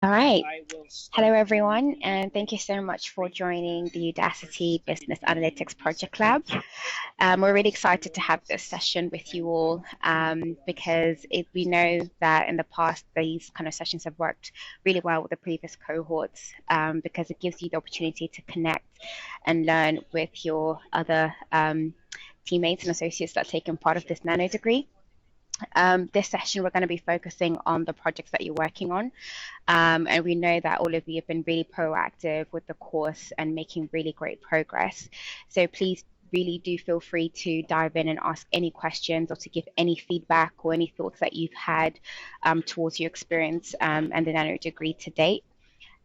All right. Hello, everyone, and thank you so much for joining the Udacity Business Analytics Project Lab. We're really excited to have this session with you all because we know that in the past, these kind of sessions have worked really well with the previous cohorts because it gives you the opportunity to connect and learn with your other teammates and associates that are taking part of this nano degree. This session, we're going to be focusing on the projects that you're working on. And we know that all of you have been really proactive with the course and making really great progress. So please really do feel free to dive in and ask any questions or to give any feedback or any thoughts that you've had towards your experience and the nano degree to date.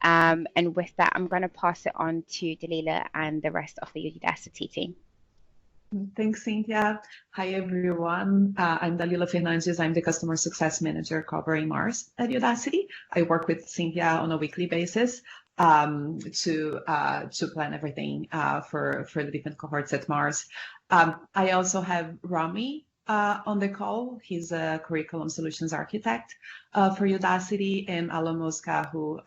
And with that, I'm going to pass it on to Dalila and the rest of the Udacity team. Thanks, Cynthia. Hi, everyone. I'm Dalila Fernandes. I'm the Customer Success Manager covering Mars at Udacity. I work with Cynthia on a weekly basis to plan everything for the different cohorts at Mars. I also have Rami on the call. He's a Curriculum Solutions Architect for Udacity, and Alan Mosca, who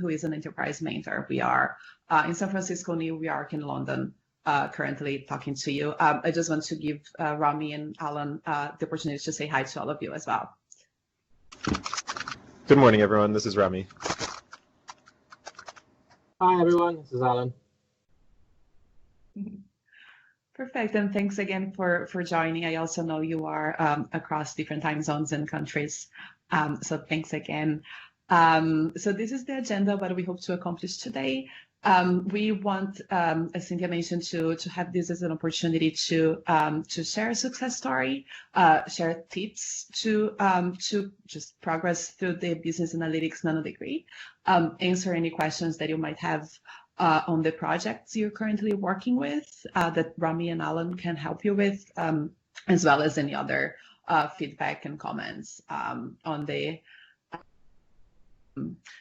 is an Enterprise Mentor. We are in San Francisco, New York, and London. Currently talking to you. I just want to give Rami and Alan the opportunity to say hi to all of you as well. Good morning, everyone. This is Rami. Hi, everyone. This is Alan. Perfect. And thanks again for joining. I also know you are across different time zones and countries. So thanks again. So this is the agenda, what we hope to accomplish today. We want, as Cynthia mentioned, to have this as an opportunity to share a success story, share tips to just progress through the business analytics nano degree, answer any questions that you might have on the projects you're currently working with that Rami and Alan can help you with, as well as any other feedback and comments on the.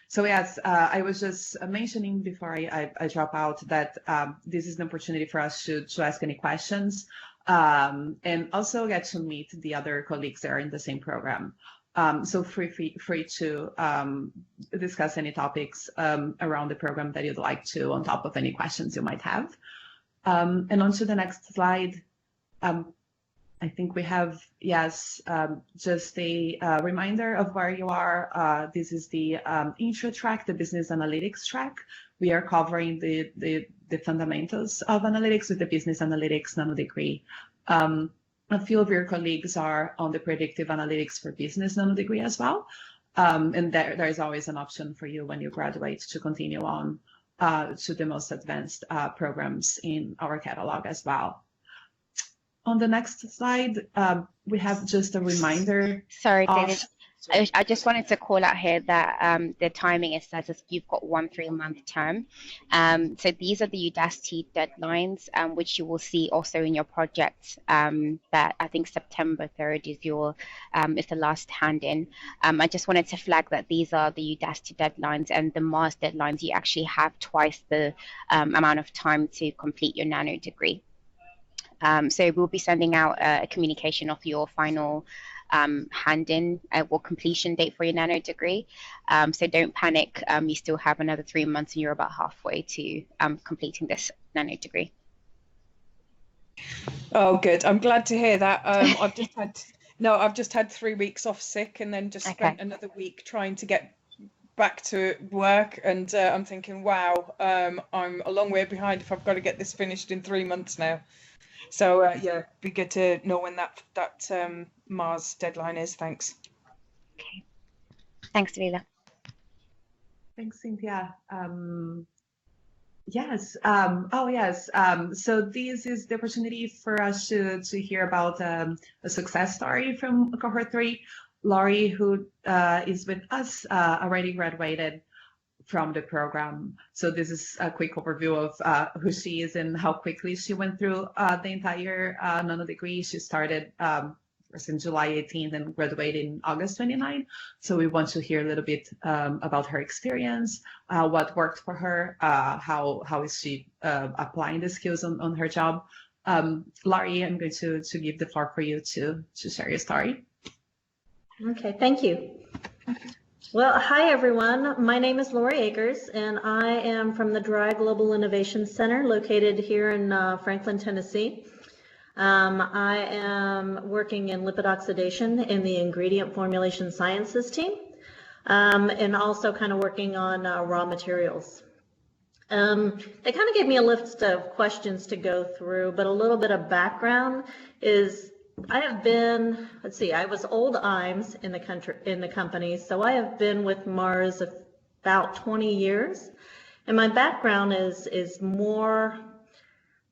So yes, I was just mentioning before I drop out that this is an opportunity for us to ask any questions and also get to meet the other colleagues that are in the same program. So free to discuss any topics around the program that you'd like to, on top of any questions you might have. And on to the next slide. I think we have, yes, just a reminder of where you are. This is the intro track, the business analytics track. We are covering the fundamentals of analytics with the business analytics nano degree. A few of your colleagues are on the predictive analytics for business nano degree as well. And there is always an option for you when you graduate to continue on to the most advanced programs in our catalog as well. On the next slide, we have just a reminder. Sorry, David. I just wanted to call out here that the timing is set as you've got 1 3-month term. So these are the Udacity deadlines, which you will see also in your project. That I think September 3rd is the last hand in. I just wanted to flag that these are the Udacity deadlines, and the Mars deadlines. You actually have twice the amount of time to complete your nano degree. So we'll be sending out a communication of your final hand-in or completion date for your nano degree. So don't panic. You still have another 3 months, and you're about halfway to completing this nano degree. Oh, good. I'm glad to hear that. I've just had 3 weeks off sick, and then just spent another week trying to get back to work. And I'm thinking, wow, I'm a long way behind if I've got to get this finished in 3 months now. So yeah, be good to know when that Mars deadline is. Thanks. Okay. Thanks, Dalila. Thanks, Cynthia. Yes. Oh, yes. So this is the opportunity for us to hear about a success story from cohort 3. Laurie, who is with us, already graduated from the program. So this is a quick overview of who she is and how quickly she went through the entire nano degree. She started in July 18th and graduated in August 29th. So we want to hear a little bit about her experience, what worked for her, how is she applying the skills on her job. Laurie, I'm going to give the floor for you to share your story. Okay, thank you. Well, hi everyone. My name is Lori Akers, and I am from the Dry Global Innovation Center located here in Franklin, Tennessee. I am working in lipid oxidation in the ingredient formulation sciences team, and also kind of working on raw materials. They kind of gave me a list of questions to go through, but a little bit of background is I have been, let's see, I was old IMS in the company, so I have been with Mars about 20 years, and my background is more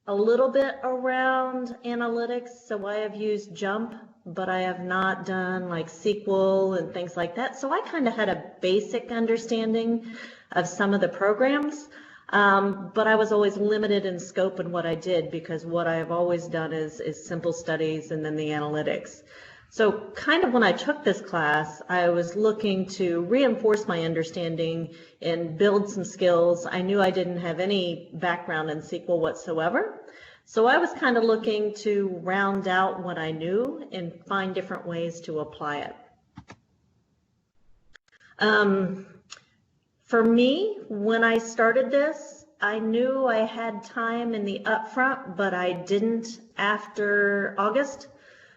a little bit around analytics. So I have used JUMP, but I have not done like SQL and things like that. So I kind of had a basic understanding of some of the programs. But I was always limited in scope in what I did because what I've always done is simple studies and then the analytics. So kind of when I took this class, I was looking to reinforce my understanding and build some skills. I knew I didn't have any background in SQL whatsoever. So I was kind of looking to round out what I knew and find different ways to apply it. For me, when I started this, I knew I had time in the upfront, but I didn't after August.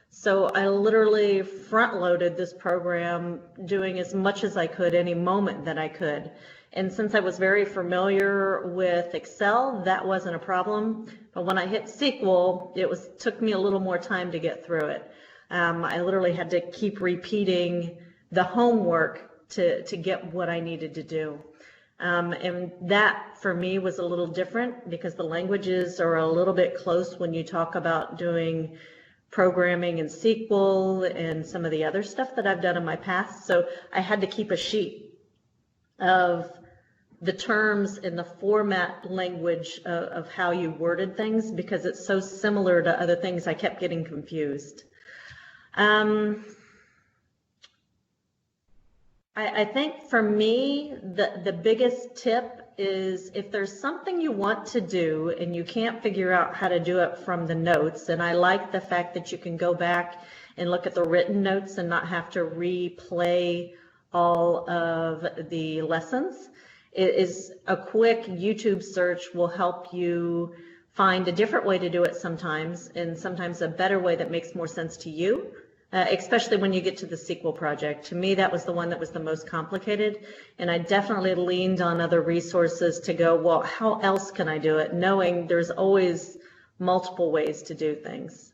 So I literally front-loaded this program, doing as much as I could any moment that I could. And since I was very familiar with Excel, that wasn't a problem. But when I hit SQL, took me a little more time to get through it. I literally had to keep repeating the homework to get what I needed to do. And that for me was a little different because the languages are a little bit close when you talk about doing programming in SQL and some of the other stuff that I've done in my past. So I had to keep a sheet of the terms in the format language of how you worded things because it's so similar to other things I kept getting confused. I think for me, the biggest tip is if there's something you want to do and you can't figure out how to do it from the notes, and I like the fact that you can go back and look at the written notes and not have to replay all of the lessons, is a quick YouTube search will help you find a different way to do it sometimes, and sometimes a better way that makes more sense to you. Especially when you get to the SQL project. To me, that was the one that was the most complicated, and I definitely leaned on other resources to go, well, how else can I do it, knowing there's always multiple ways to do things.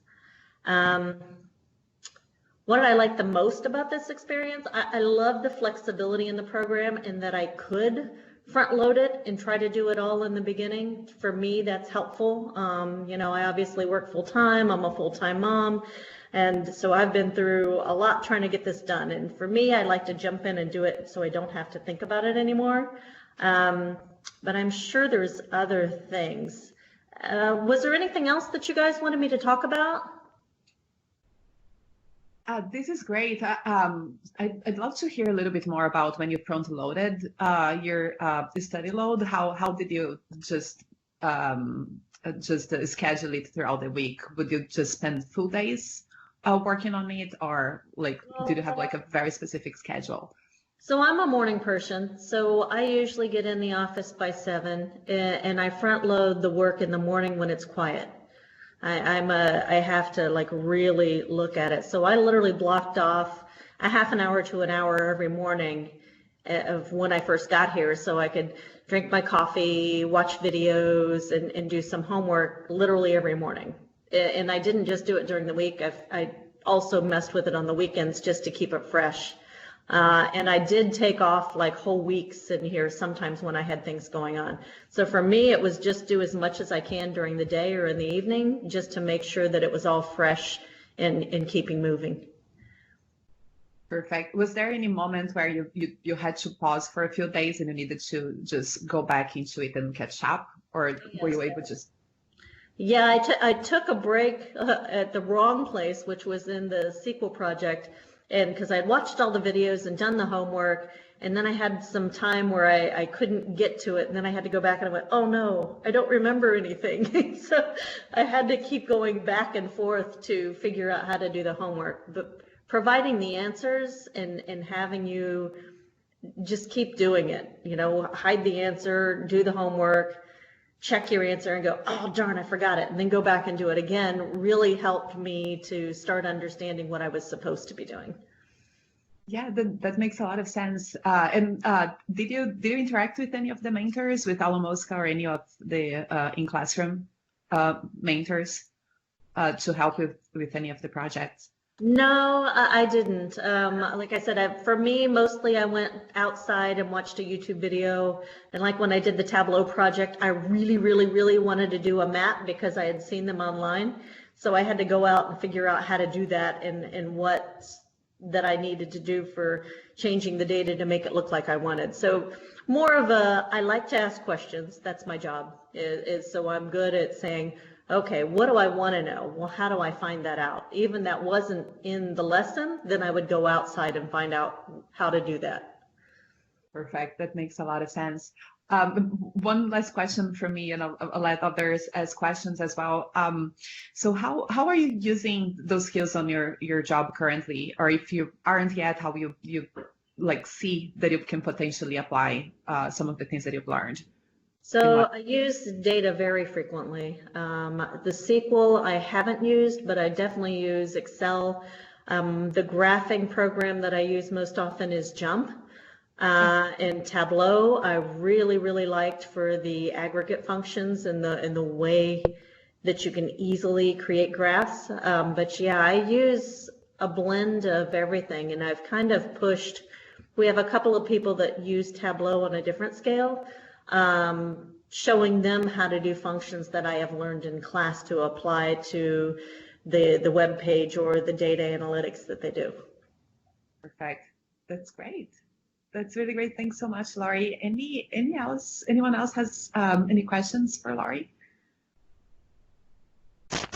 What did I like the most about this experience? I love the flexibility in the program and that I could front load it and try to do it all in the beginning. For me, that's helpful. You know, I obviously work full time. I'm a full-time mom. And so I've been through a lot trying to get this done. And for me, I like to jump in and do it so I don't have to think about it anymore. But I'm sure there's other things. Was there anything else that you guys wanted me to talk about? This is great. I'd love to hear a little bit more about when you front-loaded your study load. How did you just schedule it throughout the week? Would you just spend full days working on it, or like did you have like a very specific schedule? So I'm a morning person, so I usually get in the office by 7, and I front load the work in the morning when it's quiet. I have to like really look at it. So I literally blocked off a half an hour to an hour every morning of when I first got here, so I could drink my coffee, watch videos, and do some homework literally every morning. And I didn't just do it during the week. I also messed with it on the weekends just to keep it fresh. And I did take off like whole weeks in here sometimes when I had things going on. So for me, it was just do as much as I can during the day or in the evening, just to make sure that it was all fresh and keeping moving. Perfect. Was there any moment where you had to pause for a few days and you needed to just go back into it and catch up, or were you able to just? Yeah, I took a break at the wrong place, which was in the SQL project, and because I watched all the videos and done the homework, and then I had some time where I couldn't get to it, and then I had to go back and I went, oh no, I don't remember anything. So I had to keep going back and forth to figure out how to do the homework. But providing the answers and having you just keep doing it, hide the answer, do the homework, check your answer and go, oh, darn, I forgot it. And then go back and do it again really helped me to start understanding what I was supposed to be doing. Yeah, that makes a lot of sense. Did you interact with any of the mentors, with Alamoska or any of the in-classroom mentors to help with any of the projects? No, I didn't. Like I said, for me, mostly I went outside and watched a YouTube video. And like when I did the Tableau project, I really, really, really wanted to do a map because I had seen them online. So I had to go out and figure out how to do that and what that I needed to do for changing the data to make it look like I wanted. So more of I like to ask questions. That's my job, so I'm good at saying, okay, what do I want to know? Well, how do I find that out? Even that wasn't in the lesson, then I would go outside and find out how to do that. Perfect. That makes a lot of sense. One last question from me, and I'll let others ask questions as well. So how are you using those skills on your job currently? Or if you aren't yet, how you like see that you can potentially apply some of the things that you've learned? So I use data very frequently. The SQL I haven't used, but I definitely use Excel. The graphing program that I use most often is Jump. And Tableau I really, really liked for the aggregate functions and the way that you can easily create graphs. But yeah, I use a blend of everything, and I've kind of pushed. We have a couple of people that use Tableau on a different scale. Showing them how to do functions that I have learned in class to apply to the web page or the data analytics that they do. Perfect. That's great. That's really great. Thanks so much, Laurie. Anyone else has any questions for Laurie?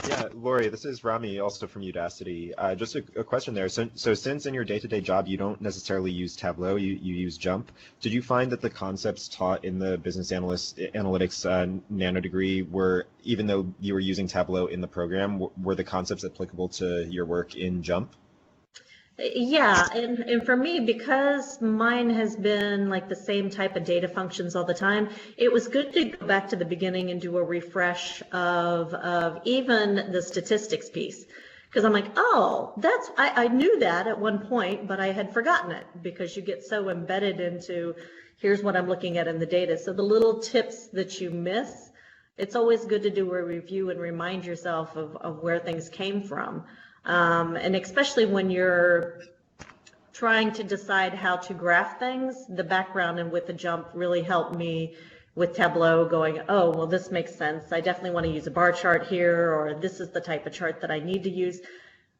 Yeah, Laurie, this is Rami, also from Udacity. Just a question there. So since in your day-to-day job you don't necessarily use Tableau, you use Jump, did you find that the concepts taught in the business analytics Nanodegree were, even though you were using Tableau in the program, were the concepts applicable to your work in Jump? Yeah, and for me, because mine has been like the same type of data functions all the time, it was good to go back to the beginning and do a refresh of even the statistics piece. Because I'm like, oh, I knew that at one point, but I had forgotten it because you get so embedded into, here's what I'm looking at in the data. So the little tips that you miss, it's always good to do a review and remind yourself of where things came from. And especially when you're trying to decide how to graph things, the background and with the Jump really helped me with Tableau going, oh, well, this makes sense. I definitely want to use a bar chart here, or this is the type of chart that I need to use,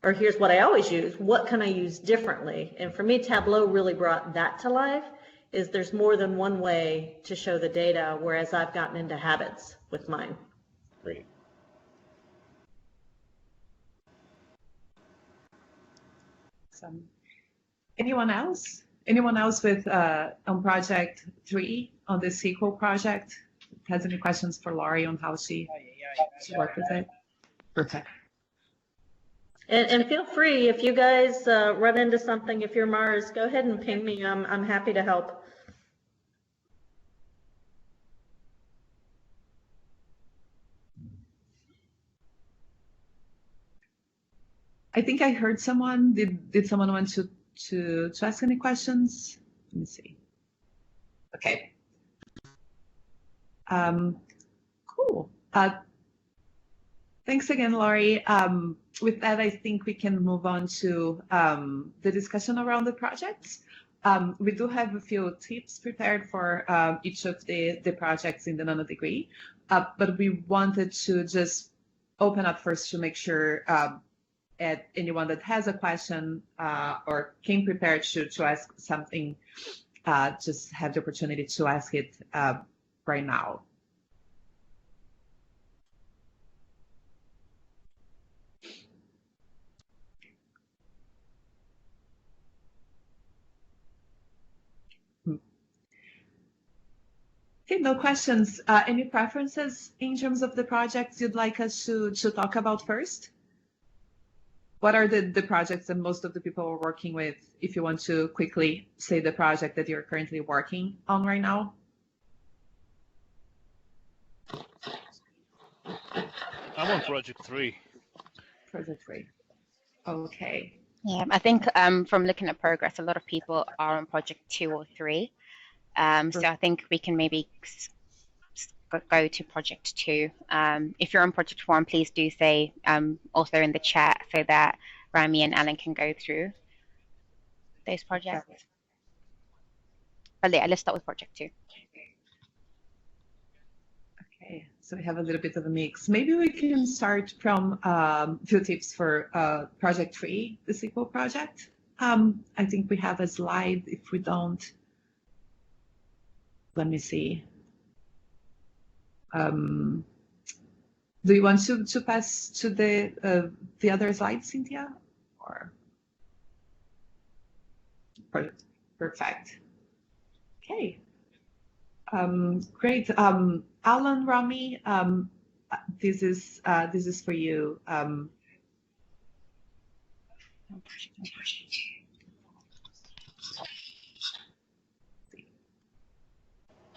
or here's what I always use. What can I use differently? And for me, Tableau really brought that to life, is there's more than one way to show the data, whereas I've gotten into habits with mine. Great. Anyone else? Anyone else with on project 3 on the SQL project has any questions for Laurie on how she worked with it? Perfect. And feel free, if you guys run into something, if you're Mars, go ahead and ping me. I'm happy to help. I think I heard someone. Did someone want to ask any questions? Let me see. Okay. Cool. Thanks again, Laurie. With that, I think we can move on to the discussion around the projects. We do have a few tips prepared for each of the projects in the Nanodegree, but we wanted to just open up first to make sure anyone that has a question or came prepared to ask something, just have the opportunity to ask it right now. Okay, no questions. Any preferences in terms of the projects you'd like us to talk about first? what are the projects that most of the people are working with? If you want to quickly say the project that you're currently working on right now. I'm on project 3. Project 3. Okay. Yeah, I think from looking at progress, a lot of people are on project 2 or 3. So I think we can maybe go to project 2. If you're on project 1, please do say also in the chat so that Rami and Alan can go through those projects. But yeah, let's start with project 2. Okay, so we have a little bit of a mix. Maybe we can start from a few tips for project 3, the SQL project. I think we have a slide. If we don't, let me see. Do you want to pass to the other slide, Cynthia? Or perfect. Okay. Great. Alan, Rami, this is for you.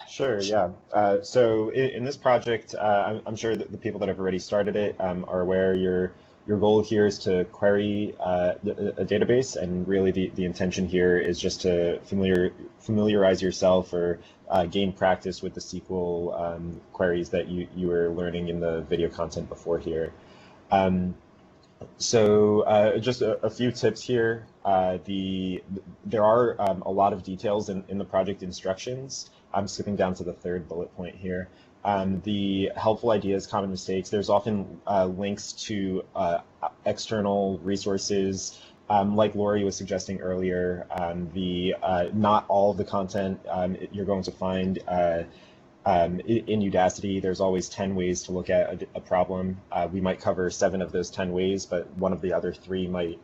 Sure, yeah. So in this project, I'm sure that the people that have already started it are aware your goal here is to query a database, and really the intention here is just to familiarize yourself or gain practice with the SQL queries that you were learning in the video content before here. So just a few tips here. There are a lot of details in the project instructions. I'm skipping down to the 3rd bullet point here. The helpful ideas, common mistakes. There's often links to external resources, like Lori was suggesting earlier. Not all of the content you're going to find in Udacity. There's always 10 ways to look at a problem. We might cover 7 of those 10 ways, but one of the other 3 might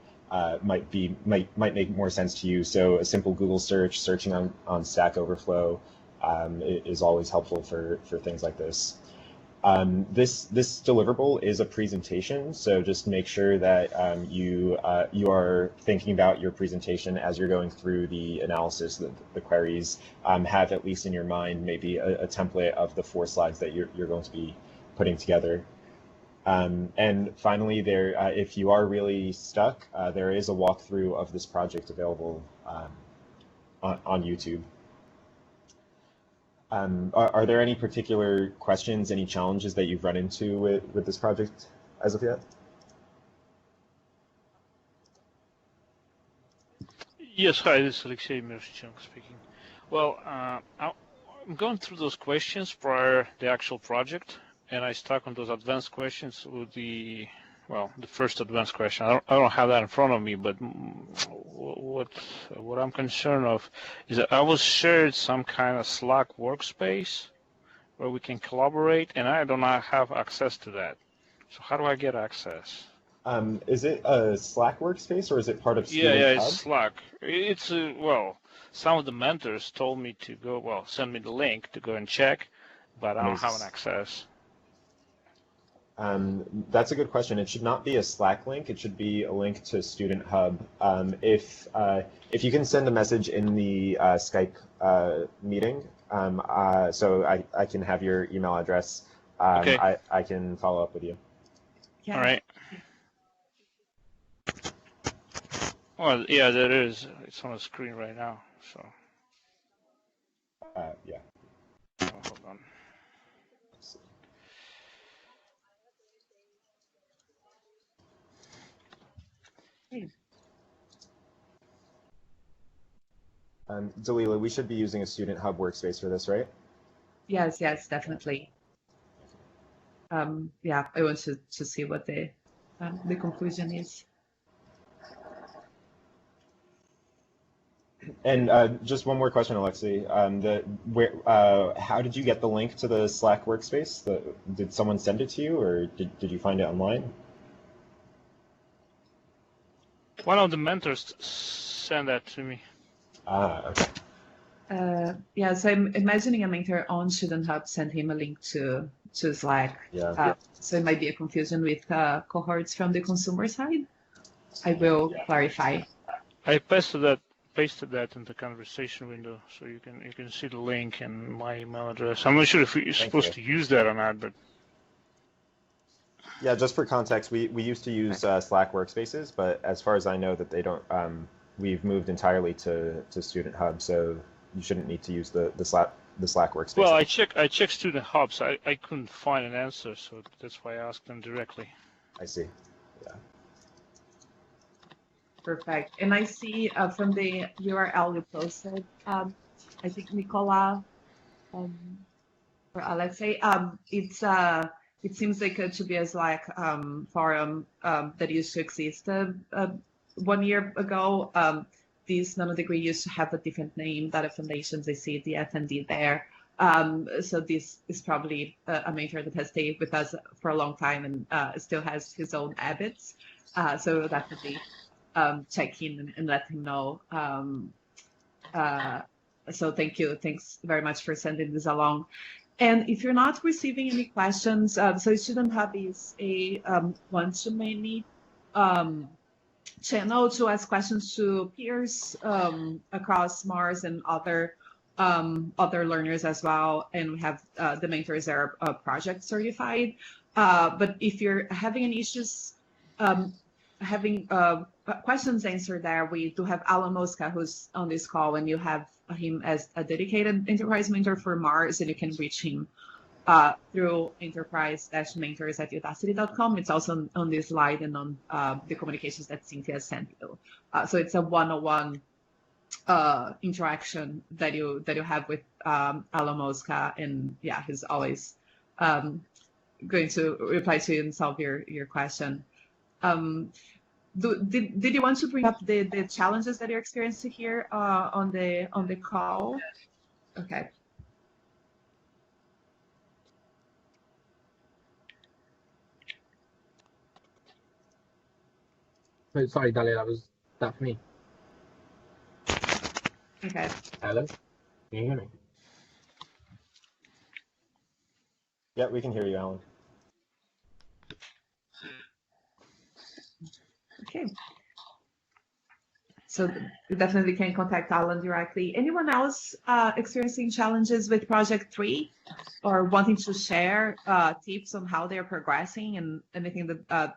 make more sense to you. So a simple Google search, searching on Stack Overflow, is always helpful for things like this. This deliverable is a presentation, so just make sure that you are thinking about your presentation as you're going through the analysis. The queries have, at least in your mind, maybe a template of the 4 slides that you're going to be putting together. And finally, if you are really stuck, there is a walkthrough of this project available on YouTube. Are there any particular questions, any challenges that you've run into with this project as of yet? Yes, hi, this is Alexey Mirshchenko speaking. Well, I'm going through those questions prior to the actual project, and I stuck on those advanced questions with the first advanced question. I don't have that in front of me, but what I'm concerned of is that I was shared some kind of Slack workspace where we can collaborate, and I do not have access to that. So how do I get access? Is it a Slack workspace, or is it part of Student Hub? Yeah, it's Slack. It's some of the mentors told me to go, send me the link to go and check, but I don't have an access. That's a good question. It should not be a Slack link. It should be a link to Student Hub. If you can send a message in the Skype meeting, so I can have your email address. Okay. I can follow up with you. Yeah. All right. Well, yeah, there is. It's on the screen right now. So. Yeah. Oh, hold on. Dalila, we should be using a Student Hub workspace for this, right? Yes, definitely. Yeah, I want to see what the conclusion is. And just one more question, Alexei. How did you get the link to the Slack workspace? Did someone send it to you, or did you find it online? One of the mentors sent that to me. Okay. Yeah, so I'm imagining a mentor on Student Hub sent him a link to Slack. Yeah. So it might be a confusion with cohorts from the consumer side. I will clarify. I pasted that in the conversation window, so you can see the link and my email address. I'm not sure if you're supposed to use that or not, but yeah, just for context, we used to use Slack workspaces, but as far as I know, that they don't. We've moved entirely to Student Hub, so you shouldn't need to use the Slack workspace. Well, I checked Student Hubs. I couldn't find an answer, so that's why I asked them directly. I see. Yeah. Perfect. And I see from the URL you posted, I think Nicola or Alexei, it seems like it should be a Slack forum that used to exist 1 year ago. This Nanodegree used to have a different name, Data Foundations. I see the FND there. So this is probably a mentor that has stayed with us for a long time and still has his own habits. So we'll definitely check in and let him know. So thank you. Thanks very much for sending this along. And if you're not receiving any questions, so Student Hub is a one-to-many channel to ask questions to peers across Mars and other learners as well. And we have the mentors that are project certified. But if you're having any issues having questions answered there, we do have Alan Mosca, who's on this call, and you have him as a dedicated enterprise mentor for Mars, and you can reach him through enterprise-mentors@udacity.com. It's also on this slide and on the communications that Cynthia sent you. So it's a one-on-one interaction that you have with Alan Mosca, and yeah, he's always going to reply to you and solve your question. Did you want to bring up the challenges that you're experiencing here on the call? Okay. Oh, sorry, Dalia, that for me. Okay. Hello? Can you hear me? Yeah, we can hear you, Alan. Okay. So you definitely can contact Alan directly. Anyone else experiencing challenges with Project 3 or wanting to share tips on how they're progressing and anything that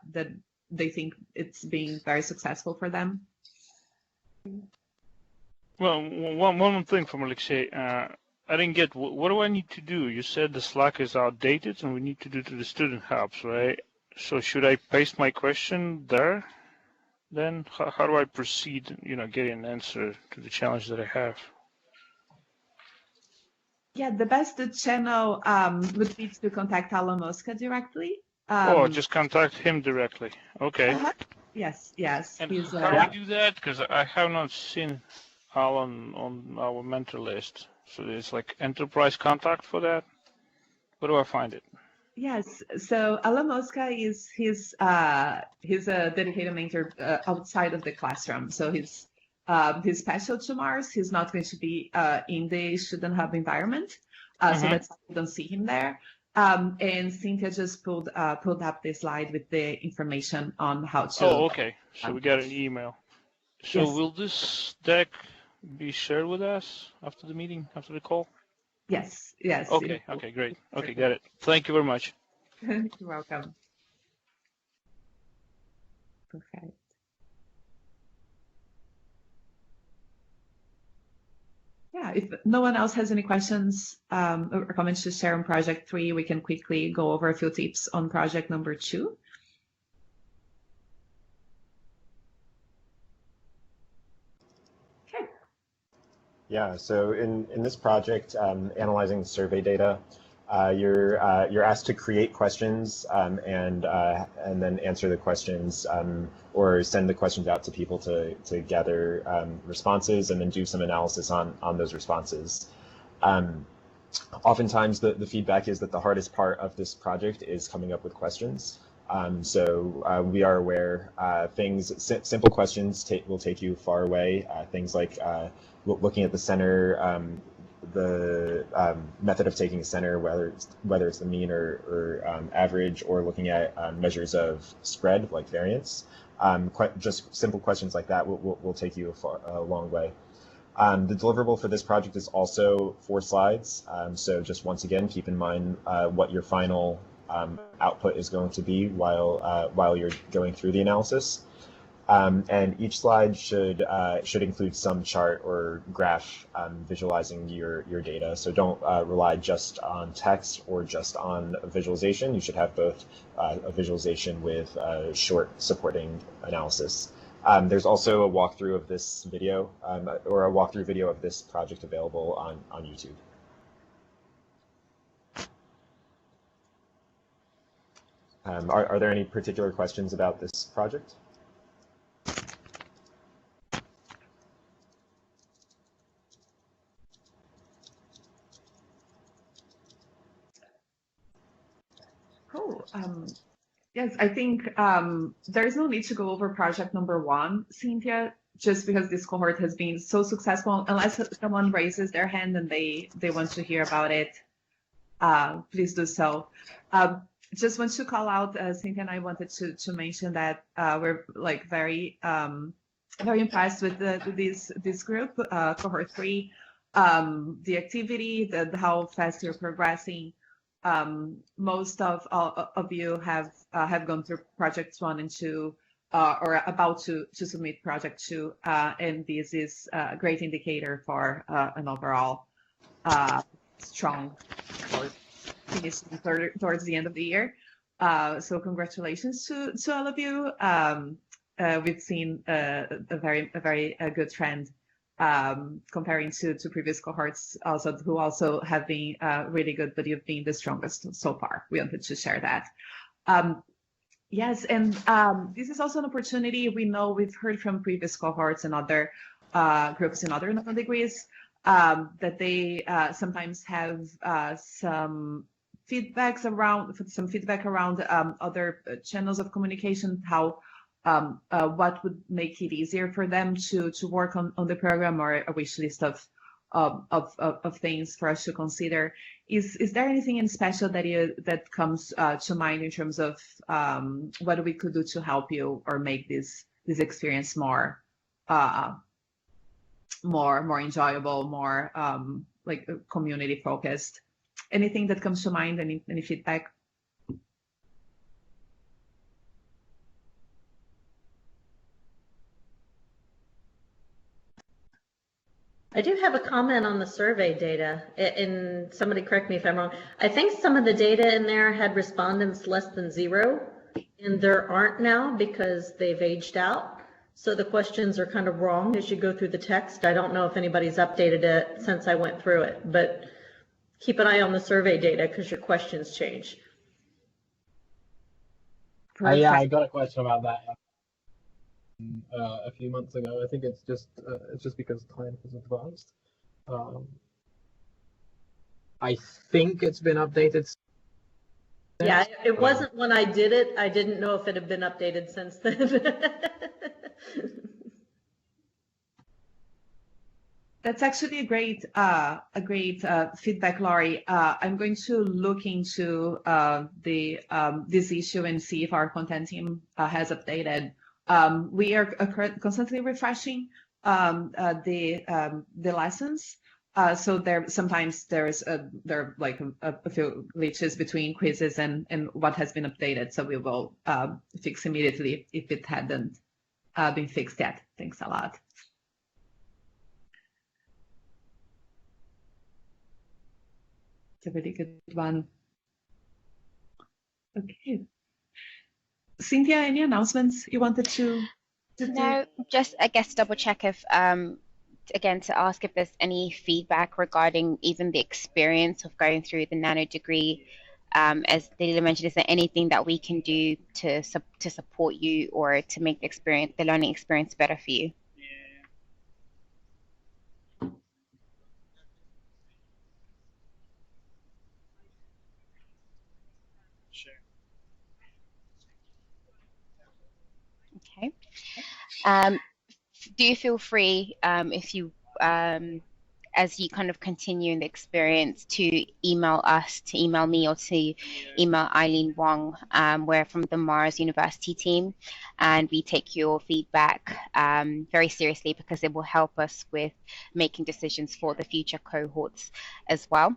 they think it's being very successful for them? Well, one thing from Alexei, I didn't get, what do I need to do? You said the Slack is outdated and we need to do to the student hubs, right? So should I paste my question there? Then how do I proceed, getting an answer to the challenge that I have? Yeah, the best channel would be to contact Alan Mosca directly. Just contact him directly. Okay. Yes. And how do I do that? Because I have not seen Alan on our mentor list. So there's like enterprise contact for that. Where do I find it? Yes, so Alan Mosca he's a dedicated mentor outside of the classroom. So he's special to Mars. He's not going to be in the Student Hub environment, so that's why you don't see him there. And Cynthia just pulled up the slide with the information on how to. Oh, okay. So we got an email. So yes. Will this deck be shared with us after the meeting, after the call? Yes. Okay, great. Okay, got it. Thank you very much. You're welcome. Perfect. Yeah, if no one else has any questions or comments to share on Project 3, we can quickly go over a few tips on Project number 2. Okay. Yeah, so in this project, analyzing survey data, you're asked to create questions and then answer the questions or send the questions out to people to gather responses and then do some analysis on those responses. Oftentimes the feedback is that the hardest part of this project is coming up with questions. So we are aware simple questions will take you far away. Things like looking at the center, the method of taking a center, whether it's the mean or average, or looking at measures of spread like variance. Just simple questions like that will take you a long way. The deliverable for this project is also 4 slides. So just once again, keep in mind what your final output is going to be while you're going through the analysis. And each slide should include some chart or graph visualizing your data. So don't rely just on text or just on visualization. You should have both a visualization with short supporting analysis. There's also a walkthrough of this video or a walkthrough video of this project available on YouTube. Are there any particular questions about this project? Cool. Yes, I think there's no need to go over project number 1, Cynthia, just because this cohort has been so successful. Unless someone raises their hand and they want to hear about it, please do so. Just want to call out, Cynthia and I wanted to mention that we're like very impressed with this group, cohort 3, the activity, how fast you're progressing. Most of you have gone through projects 1 and 2, or about to submit project 2, and this is a great indicator for an overall strong finish towards the end of the year. So congratulations to all of you. We've seen a very good trend comparing to previous cohorts who also have been really good, but you've been the strongest so far. We wanted to share that. Yes, and this is also an opportunity. We know we've heard from previous cohorts and other groups in other nanodegrees that they sometimes have some feedback around other channels of communication, how what would make it easier for them to work on the program, or a wish list of things for us to consider. Is there anything in special that comes to mind in terms of what we could do to help you or make this experience more enjoyable, more like community focused? Anything that comes to mind? Any feedback? I do have a comment on the survey data, and somebody correct me if I'm wrong. I think some of the data in there had respondents less than 0, and there aren't now because they've aged out. So the questions are kind of wrong as you go through the text. I don't know if anybody's updated it since I went through it, but keep an eye on the survey data because your questions change. Yeah, I got a question about that a few months ago. I think it's just because time has advanced. I think it's been updated. Yeah, it wasn't when I did it. I didn't know if it had been updated since then. That's actually a great feedback, Laurie. I'm going to look into this issue and see if our content team has updated. We are constantly refreshing the lessons. So sometimes there are like a few glitches between quizzes and what has been updated. So we will fix immediately if it hadn't been fixed yet. Thanks a lot. It's a really good one. Okay. Cynthia, any announcements you wanted to No, just I guess double check if again to ask if there's any feedback regarding even the experience of going through the nano degree. As Dalila mentioned, is there anything that we can do to support you or to make the learning experience better for you? Okay. Do you feel free if you, as you kind of continue in the experience, to email us, to email me, or to email Eileen Wong. We're from the Mars University team, and we take your feedback very seriously because it will help us with making decisions for the future cohorts as well.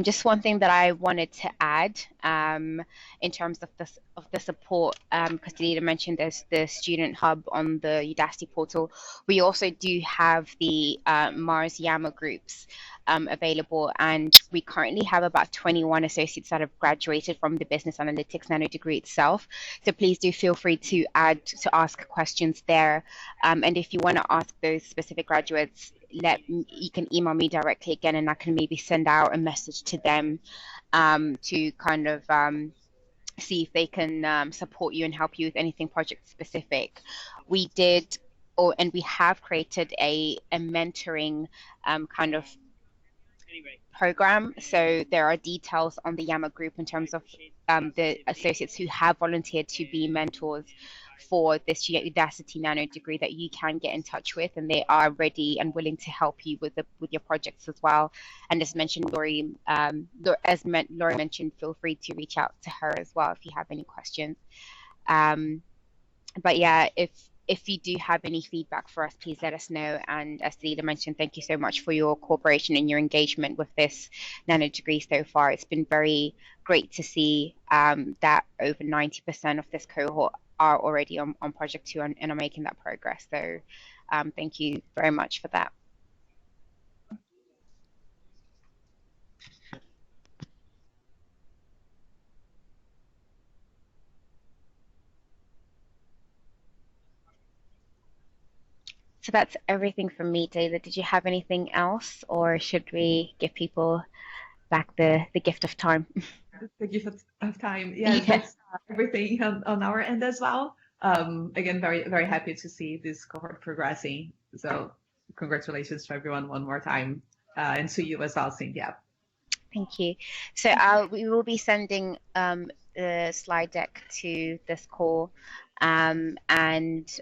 Just one thing that I wanted to add in terms of the support, because Delita mentioned there's the student hub on the Udacity portal. We also do have the Mars Yammer groups available, and we currently have about 21 associates that have graduated from the Business Analytics Nanodegree itself. So please do feel free to ask questions there, and if you want to ask those specific graduates, you can email me directly again, and I can maybe send out a message to them to kind of see if they can support you and help you with anything project specific. We did, and we have created a mentoring kind of program. So there are details on the Yammer group in terms of the associates who have volunteered to be mentors for this Udacity Nano degree that you can get in touch with, and they are ready and willing to help you with your projects as well. And as mentioned, Laurie mentioned, feel free to reach out to her as well if you have any questions. But yeah, if you do have any feedback for us, please let us know. And as Delita mentioned, thank you so much for your cooperation and your engagement with this nano degree so far. It's been very great to see that over 90% of this cohort are already on Project 2 and are making that progress. So thank you very much for that. So that's everything from me, David. Did you have anything else, or should we give people back the gift of time? The gift of time. Yes, that's everything on our end as well. Again, very, very happy to see this cohort progressing. So congratulations to everyone one more time, and to you as well, Cynthia. Thank you. So we will be sending the slide deck to this call, and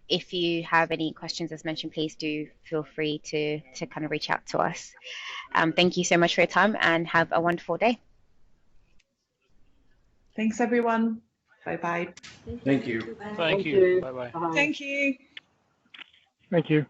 if you have any questions, as mentioned, please do feel free to kind of reach out to us. Thank you so much for your time, and have a wonderful day. Thanks, everyone. Bye-bye. Thank you. Thank you. Bye-bye. Thank you. Thank you.